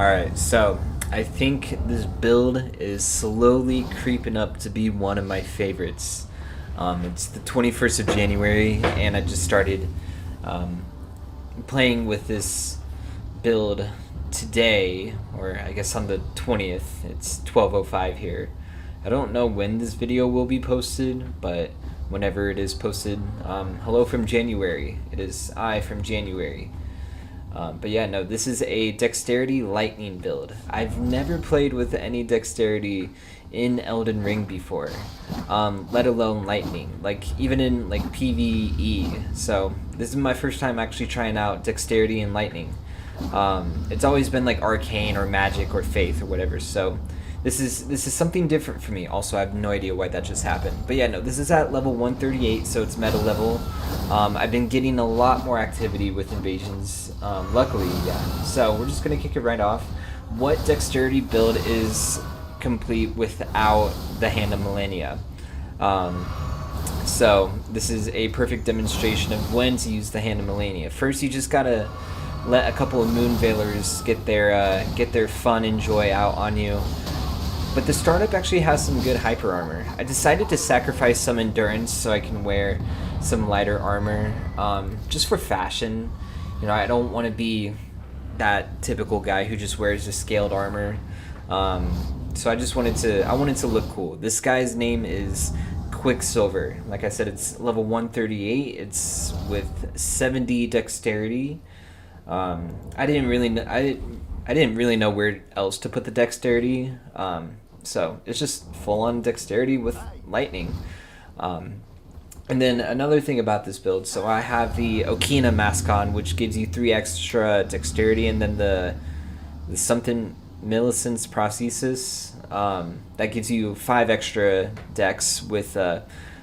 Alright, so I think this build is slowly creeping up to be one of my favorites. It's the 21st of January, and I just started um, playing with this build today, or I guess on the 20th. It's 12:05 here. I don't know when this video will be posted, but whenever it is posted, hello from January. It is I from January. But yeah, no, this is a Dexterity Lightning build. I've never played with any Dexterity in Elden Ring before, let alone Lightning, like even in like PvE. So this is my first time actually trying out Dexterity and Lightning. It's always been like Arcane or Magic or Faith or whatever. So this is something different for me. Also, I have no idea why that just happened. But yeah, no, this is at level 138, so it's meta level. I've been getting a lot more activity with invasions, luckily, yeah. So we're just going to kick it right off. What Dexterity build is complete without the Hand of Millennia? So this is a perfect demonstration of when to use the Hand of Millennia. First, you just got to let a couple of Moon Veilers get their fun and joy out on you. But the startup actually has some good hyper armor. I decided to sacrifice some endurance so I can wear some lighter armor, just for fashion. You know, I don't want to be that typical guy who just wears just scaled armor. So I just wanted to look cool. This guy's name is Quicksilver. Like I said, it's level 138. It's with 70 dexterity. I didn't really know where else to put the dexterity. So it's just full-on dexterity with lightning. And then another thing about this build, so I have the Okina mask on, which gives you 3 extra dexterity, and then the something Millicent's prosthesis, that gives you 5 extra dex with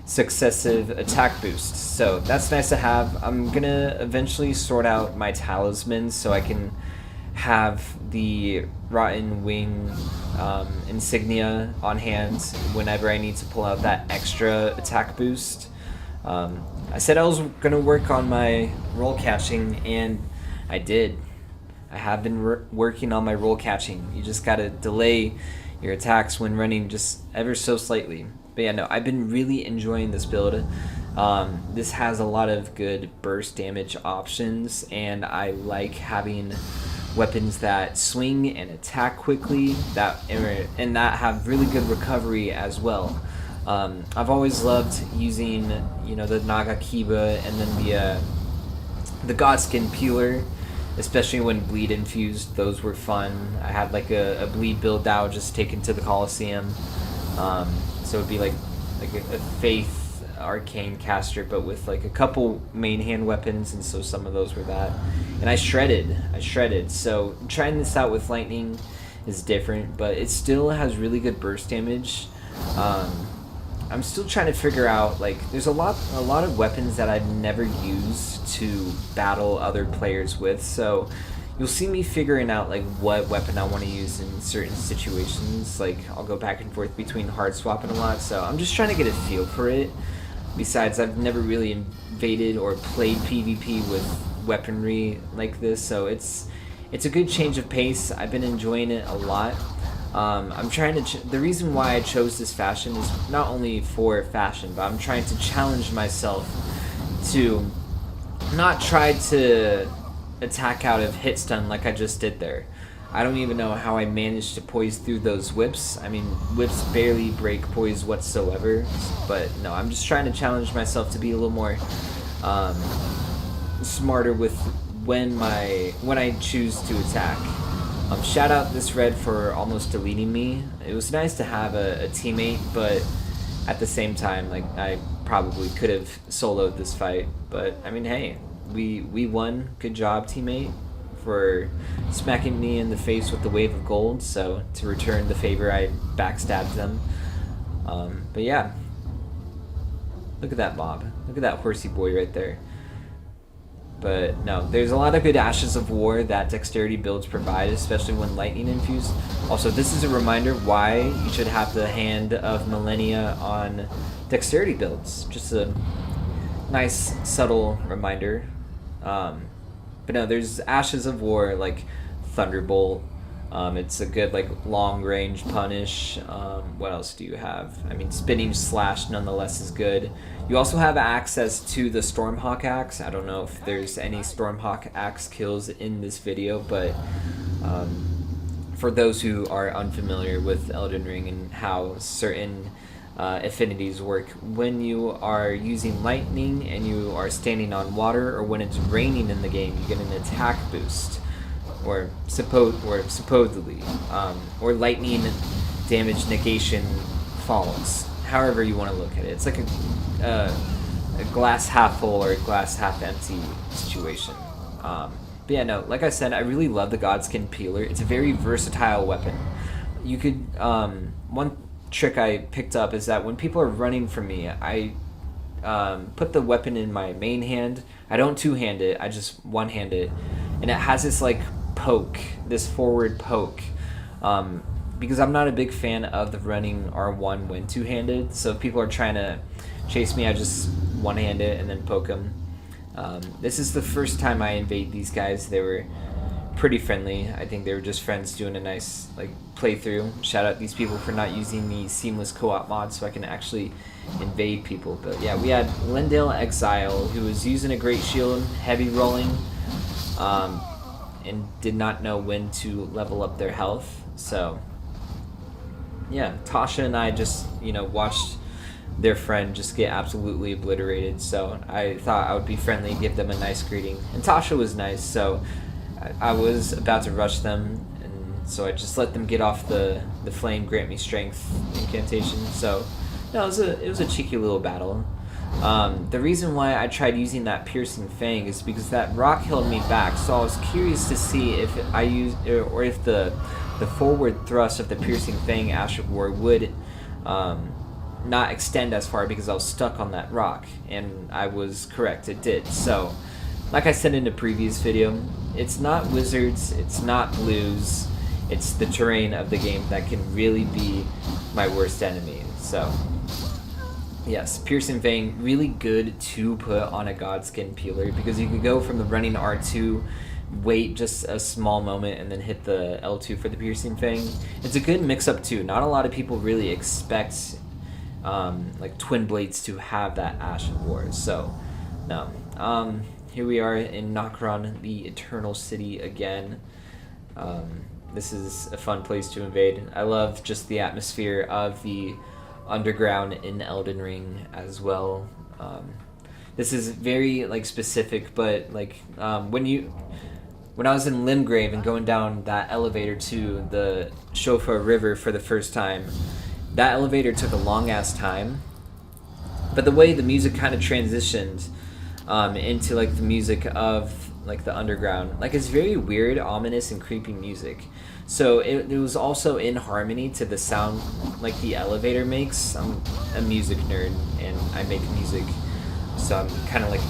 successive attack boosts. So that's nice to have. I'm gonna eventually sort out my talismans so I can have the Rotten Wing insignia on hand whenever I need to pull out that extra attack boost. I said I was going to work on my roll catching, and I did. I have been working on my roll catching. You just got to delay your attacks when running just ever so slightly. But yeah, no, I've been really enjoying this build. This has a lot of good burst damage options, and I like having weapons that swing and attack quickly and that have really good recovery as well. I've always loved using, the Nagakiba and then the Godskin Peeler, especially when bleed infused. Those were fun. I had like a bleed build out just taken to the Coliseum. So it'd be like a Faith Arcane caster, but with like a couple main hand weapons, and so some of those were that. And I shredded. So trying this out with lightning is different, but it still has really good burst damage. I'm still trying to figure out, like, there's a lot of weapons that I've never used to battle other players with, so you'll see me figuring out like what weapon I want to use in certain situations. Like, I'll go back and forth between hard swapping a lot, so I'm just trying to get a feel for it. Besides, I've never really invaded or played PvP with weaponry like this, so it's a good change of pace. I've been enjoying it a lot. I'm trying to the reason why I chose this fashion is not only for fashion, but I'm trying to challenge myself to not try to attack out of hit stun like I just did there. I don't even know how I managed to poise through those whips. I mean, whips barely break poise whatsoever, but no, I'm just trying to challenge myself to be a little more smarter with when I choose to attack. Shout out this red for almost deleting me. It was nice to have a teammate, but at the same time, like, I probably could have soloed this fight. But I mean, hey, we won. Good job, teammate, for smacking me in the face with the wave of gold. So to return the favor, I backstabbed them. But yeah, look at that mob. Look at that horsey boy right there. But no, there's a lot of good Ashes of War that dexterity builds provide, especially when lightning infused. Also, this is a reminder why you should have the Hand of Millennia on dexterity builds. Just a nice, subtle reminder. But no, there's Ashes of War like Thunderbolt, It's a good like long range punish. What else do you have? I mean, spinning slash nonetheless is good. You also have access to the Stormhawk axe. I don't know if there's any Stormhawk axe kills in this video, but for those who are unfamiliar with Elden Ring and how certain affinities work, when you are using lightning and you are standing on water, or when it's raining in the game, you get an attack boost, or supposedly, or lightning damage negation follows. However you want to look at it, it's like a glass half full or a glass half empty situation. But yeah, no, like I said, I really love the Godskin Peeler. It's a very versatile weapon. You could one trick I picked up is that when people are running from me, I put the weapon in my main hand. I don't two-hand it, I just one-hand it, and it has this like poke, this forward poke, because I'm not a big fan of the running R1 when two-handed. So if people are trying to chase me, I just one-hand it and then poke them. This is the first time I invade these guys. They were pretty friendly. I think they were just friends doing a nice like playthrough. Shout out these people for not using the seamless co-op mod so I can actually invade people. But yeah, we had Lendale Exile, who was using a great shield, heavy rolling, and did not know when to level up their health. So yeah, Tasha and I just, you know, watched their friend just get absolutely obliterated. So I thought I would be friendly, give them a nice greeting. And Tasha was nice, so I was about to rush them, and so I just let them get off the flame grant me strength incantation. So no, it was a cheeky little battle. The reason why I tried using that piercing fang is because that rock held me back, so I was curious to see if I used, or if the forward thrust of the piercing fang Ash of War would not extend as far, because I was stuck on that rock, and I was correct, it did. So like I said in a previous video, it's not wizards, it's not blues, it's the terrain of the game that can really be my worst enemy. So yes, Piercing Fang, really good to put on a Godskin Peeler, because you can go from the running R2, wait just a small moment, and then hit the L2 for the Piercing Fang. It's a good mix-up too. Not a lot of people really expect like Twin Blades to have that Ash of War, so no. Here we are in Nokron, the Eternal City again. This is a fun place to invade. I love just the atmosphere of the underground in Elden Ring as well. This is very like specific, but like when I was in Limgrave and going down that elevator to the Shofa River for the first time, that elevator took a long ass time. But the way the music kind of transitioned into like the music of like the underground, like it's very weird, ominous, and creepy music. So it was also in harmony to the sound like the elevator makes. I'm a music nerd and I make music, so I'm kind of like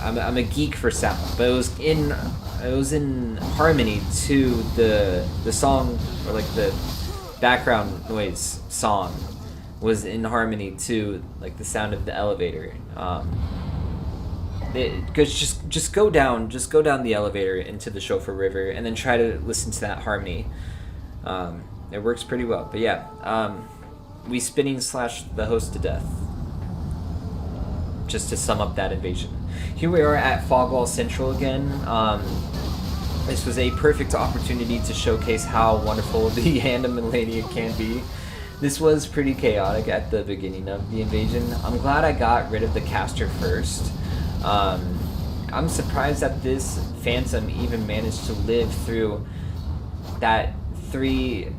I'm a geek for sound. But it was in harmony to the song, or like the background noise song was in harmony to like the sound of the elevator. Just go down the elevator into the Shofa River and then try to listen to that harmony. It works pretty well. But yeah, we spinning slash the host to death. Just to sum up that invasion. Here we are at Fogwall Central again. This was a perfect opportunity to showcase how wonderful the Hand of Millennia can be. This was pretty chaotic at the beginning of the invasion. I'm glad I got rid of the caster first. I'm surprised that this Phantom even managed to live through that three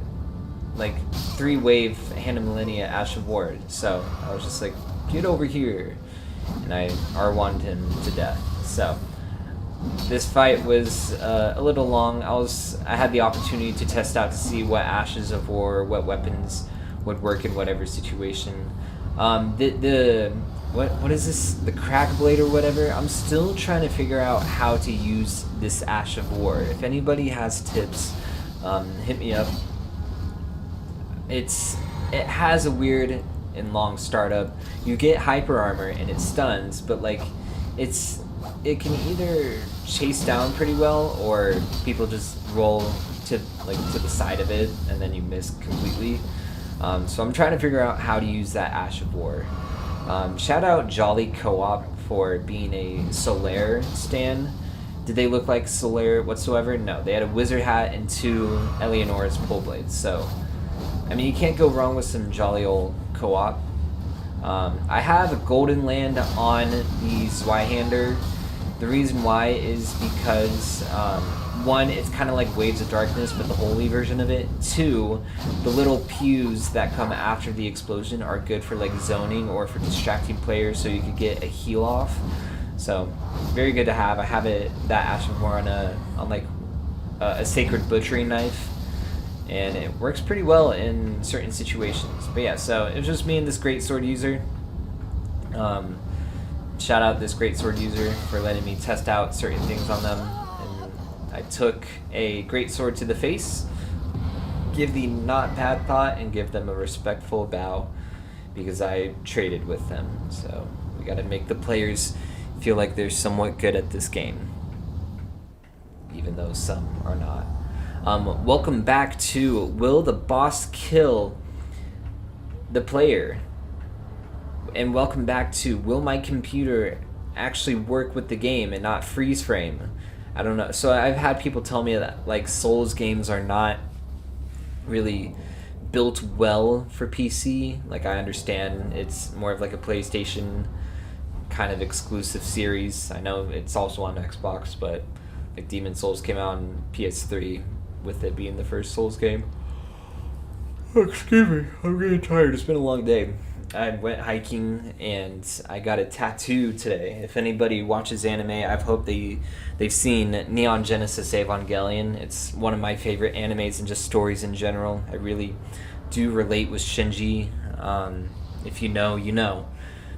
wave Hand of Millennia Ash of War. So I was just like, get over here, and I R1'd him to death. So this fight was a little long. I had the opportunity to test out to see what Ashes of War, what weapons would work in whatever situation. What is this? The crack blade or whatever? I'm still trying to figure out how to use this Ash of War. If anybody has tips, hit me up. It has a weird and long startup. You get hyper armor and it stuns, but like it can either chase down pretty well, or people just roll to the side of it, and then you miss completely. So I'm trying to figure out how to use that Ash of War. Shout out Jolly Co-op for being a Solaire stan. Did they look like Solaire whatsoever? No, they had a wizard hat and 2 Eleanor's pull blades. So, I mean, you can't go wrong with some jolly old co-op. I have a Golden Land on the Zweihander. The reason why is because, 1, it's kind of like Waves of Darkness, but the holy version of it. 2, the little pews that come after the explosion are good for like zoning or for distracting players, so you could get a heal off. So, very good to have. I have that Ash of War on like a sacred butchering knife, and it works pretty well in certain situations. But yeah, so it was just me and this great sword user. Shout out this great sword user for letting me test out certain things on them. And I took a great sword to the face, give the not bad thought, and give them a respectful bow because I traded with them. So we got to make the players feel like they're somewhat good at this game, even though some are not. Welcome back to Will the Boss Kill the Player? And welcome back to Will My Computer Actually Work with the Game and Not Freeze Frame? I don't know. So I've had people tell me that like Souls games are not really built well for PC. Like I understand it's more of like a PlayStation kind of exclusive series. I know it's also on Xbox, but like Demon Souls came out on PS3 with it being the first Souls game. Oh, excuse me, I'm getting tired. It's been a long day. I went hiking and I got a tattoo today. If anybody watches anime, I hope they've seen Neon Genesis Evangelion. It's one of my favorite animes and just stories in general. I really do relate with Shinji. If you know, you know.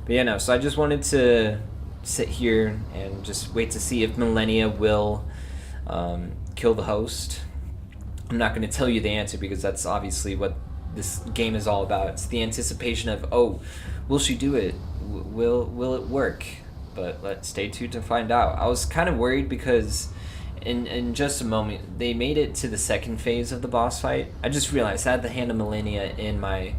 But yeah, no, so I just wanted to sit here and just wait to see if Millennia will kill the host. I'm not going to tell you the answer because that's obviously what this game is all about. It's the anticipation of, oh, will she do it? Will it work? But let's stay tuned to find out. I was kind of worried because in just a moment, they made it to the second phase of the boss fight. I just realized I had the Hand of Millennia in my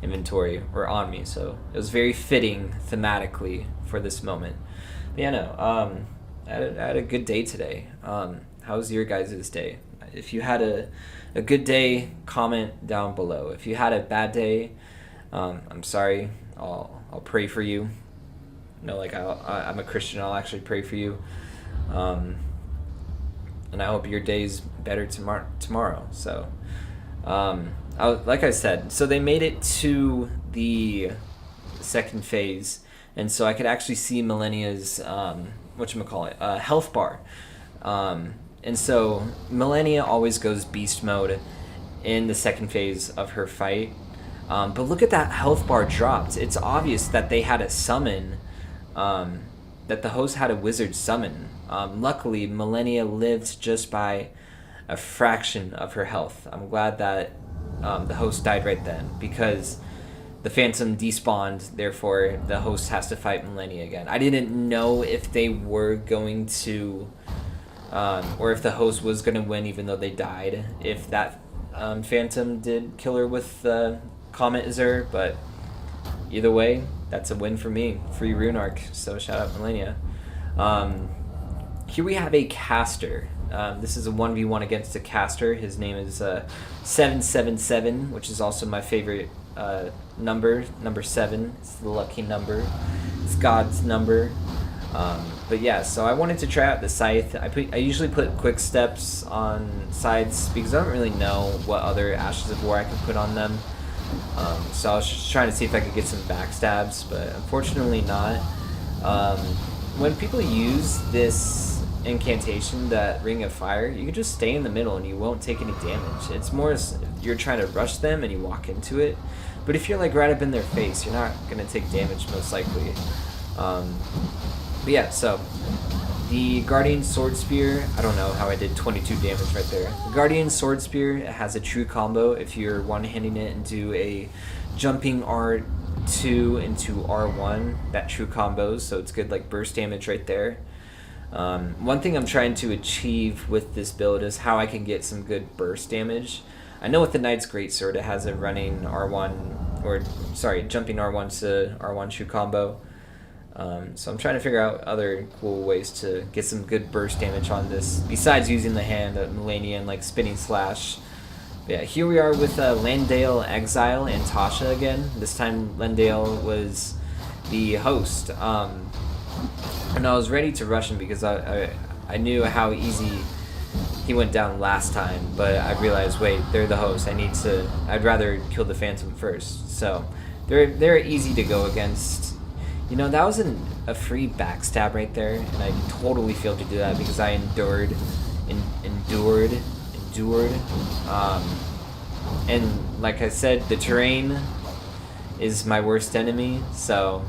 inventory or on me, so it was very fitting thematically for this moment. But yeah, no, I had a good day today. How was your guys' day? If you had a good day, comment down below. If you had a bad day, I'm sorry. I'll pray for you. You know, like I'm a Christian. I'll actually pray for you. And I hope your day's better tomorrow. So, like I said, so they made it to the second phase, and so I could actually see Millennia's health bar. And so Millennia always goes beast mode in the second phase of her fight. But look at that health bar dropped. It's obvious that they had a summon, that the host had a wizard summon. Luckily, Millennia lived just by a fraction of her health. I'm glad that the host died right then because the Phantom despawned, therefore the host has to fight Millennia again. I didn't know if they were going to... or if the host was going to win even though they died, if that Phantom did kill her with Comet Azure, but either way, that's a win for me. Free Rune Arc, so shout out Millennia. Here we have a caster. This is a 1v1 against a caster. His name is 777, which is also my favorite number 7. It's the lucky number. It's God's number. But yeah, so I wanted to try out the scythe. I usually put quick steps on scythes because I don't really know what other Ashes of War I could put on them. So I was just trying to see if I could get some backstabs, but unfortunately not. When people use this incantation, that Ring of Fire, you can just stay in the middle and you won't take any damage. It's more as you're trying to rush them and you walk into it. But if you're like right up in their face, you're not going to take damage most likely. But yeah, so the Guardian Sword Spear, I don't know how I did 22 damage right there. The Guardian Sword Spear has a true combo if you're one-handing it into a jumping R2 into R1, that true combos, so it's good like burst damage right there. One thing I'm trying to achieve with this build is how I can get some good burst damage. I know with the Knight's Greatsword it has a running R1, or sorry, jumping R1 to R1 shoot combo. So I'm trying to figure out other cool ways to get some good burst damage on this, besides using the hand of Melania and like Spinning Slash. But yeah, here we are with Landale Exile and Tasha again. This time Landale was the host. And I was ready to rush him because I knew how easy he went down last time, but I realized, wait, they're the host. I'd rather kill the Phantom first. So they're easy to go against. You know, that was a free backstab right there, and I totally failed to do that because I endured. And like I said, the terrain is my worst enemy, so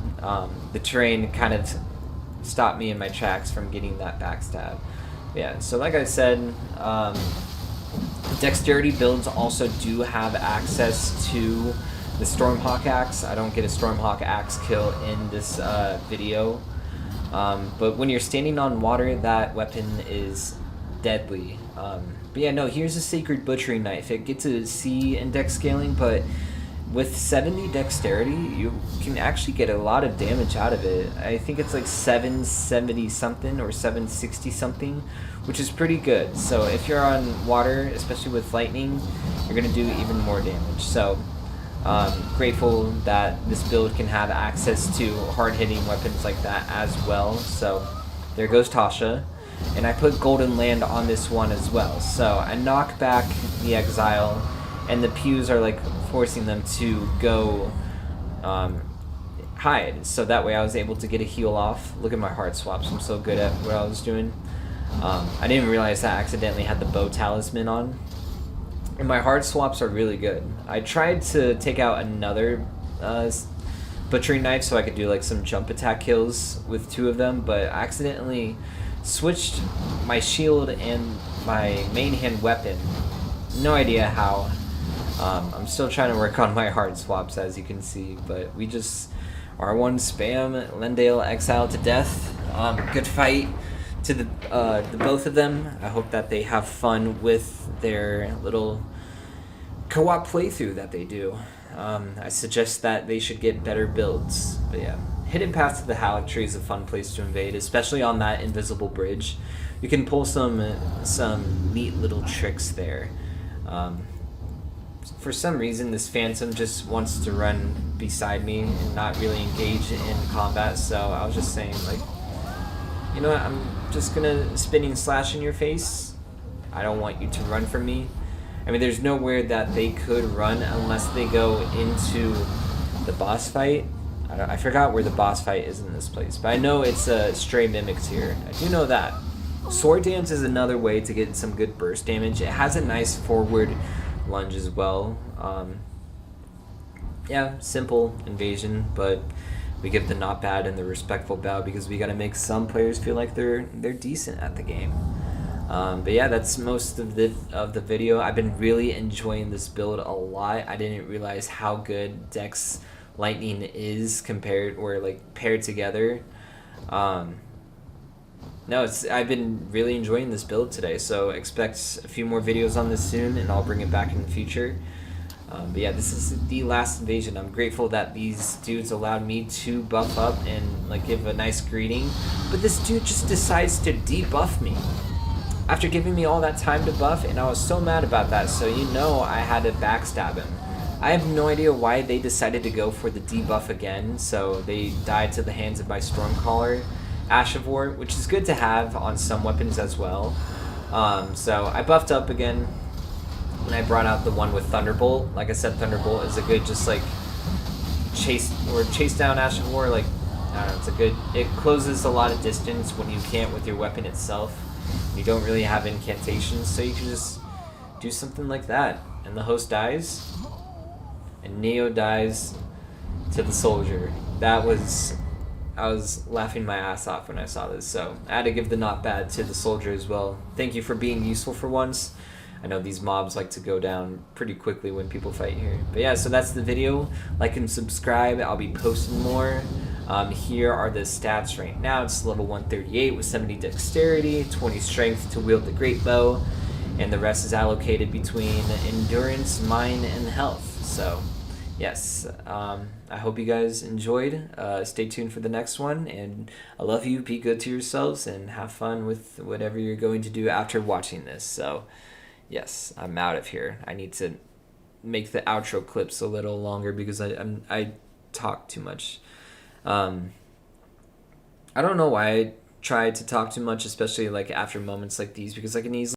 the terrain kind of stopped me in my tracks from getting that backstab. Yeah, so like I said, Dexterity builds also do have access to the Stormhawk Axe. I don't get a Stormhawk Axe kill in this video, but when you're standing on water, that weapon is deadly. But yeah, no, here's a Sacred Butchering Knife. It gets a C in dex scaling, but with 70 dexterity, you can actually get a lot of damage out of it. I think it's like 770 something or 760 something, which is pretty good. So if you're on water, especially with lightning, you're going to do even more damage. So grateful that this build can have access to hard-hitting weapons like that as well. So there goes Tasha. And I put Golden Land on this one as well. So I knock back the Exile, and the pews are like forcing them to go hide. So that way I was able to get a heal off. Look at my heart swaps. I'm so good at what I was doing. I didn't realize that I accidentally had the bow talisman on. And my heart swaps are really good. I tried to take out another butchering knife so I could do like some jump attack kills with two of them, but I accidentally switched my shield and my main hand weapon. No idea how. I'm still trying to work on my heart swaps, as you can see, but we just R1 spam Lendale Exile to death. Good fight to the both of them. I hope that they have fun with their little co-op playthrough that they do. I suggest that they should get better builds. But yeah, hidden path to the Halleck Tree is a fun place to invade, especially on that invisible bridge. You can pull some neat little tricks there. For some reason, this Phantom just wants to run beside me and not really engage in combat, so I was just saying, like, you know what, I'm just gonna Spinning Slash in your face. I don't want you to run from me. I mean, there's nowhere that they could run unless they go into the boss fight. I forgot where the boss fight is in this place, but I know it's Stray Mimics here. I do know that. Sword Dance is another way to get some good burst damage. It has a nice forward lunge as well. Yeah, simple invasion, but we give the not bad and the respectful bow because we got to make some players feel like they're decent at the game. But yeah, that's most of the video. I've been really enjoying this build a lot. I didn't realize how good Dex Lightning is compared or like paired together. No, I've been really enjoying this build today, so expect a few more videos on this soon, and I'll bring it back in the future. But yeah, this is the last invasion. I'm grateful that these dudes allowed me to buff up and like give a nice greeting, but this dude just decides to debuff me after giving me all that time to buff, and I was so mad about that, so you know I had to backstab him. I have no idea why they decided to go for the debuff again, so they died to the hands of my Stormcaller Ash of War, which is good to have on some weapons as well. So I buffed up again, and I brought out the one with Thunderbolt. Like I said, Thunderbolt is a good just like chase down Ash of War. Like, I don't know, it's a good, it closes a lot of distance when you can't with your weapon itself. You don't really have incantations, so you can just do something like that. And the host dies, and Neo dies to the soldier. I was laughing my ass off when I saw this, so I had to give the not bad to the soldier as well. Thank you for being useful for once. I know these mobs like to go down pretty quickly when people fight here. But yeah, so that's the video. Like and subscribe. I'll be posting more. Here are the stats right now. It's level 138 with 70 dexterity, 20 strength to wield the great bow, and the rest is allocated between endurance, mind, and health. So, yes, I hope you guys enjoyed. Stay tuned for the next one, and I love you. Be good to yourselves, and have fun with whatever you're going to do after watching this. So, yes, I'm out of here. I need to make the outro clips a little longer because I talk too much. I don't know why I try to talk too much, especially like after moments like these, because I can easily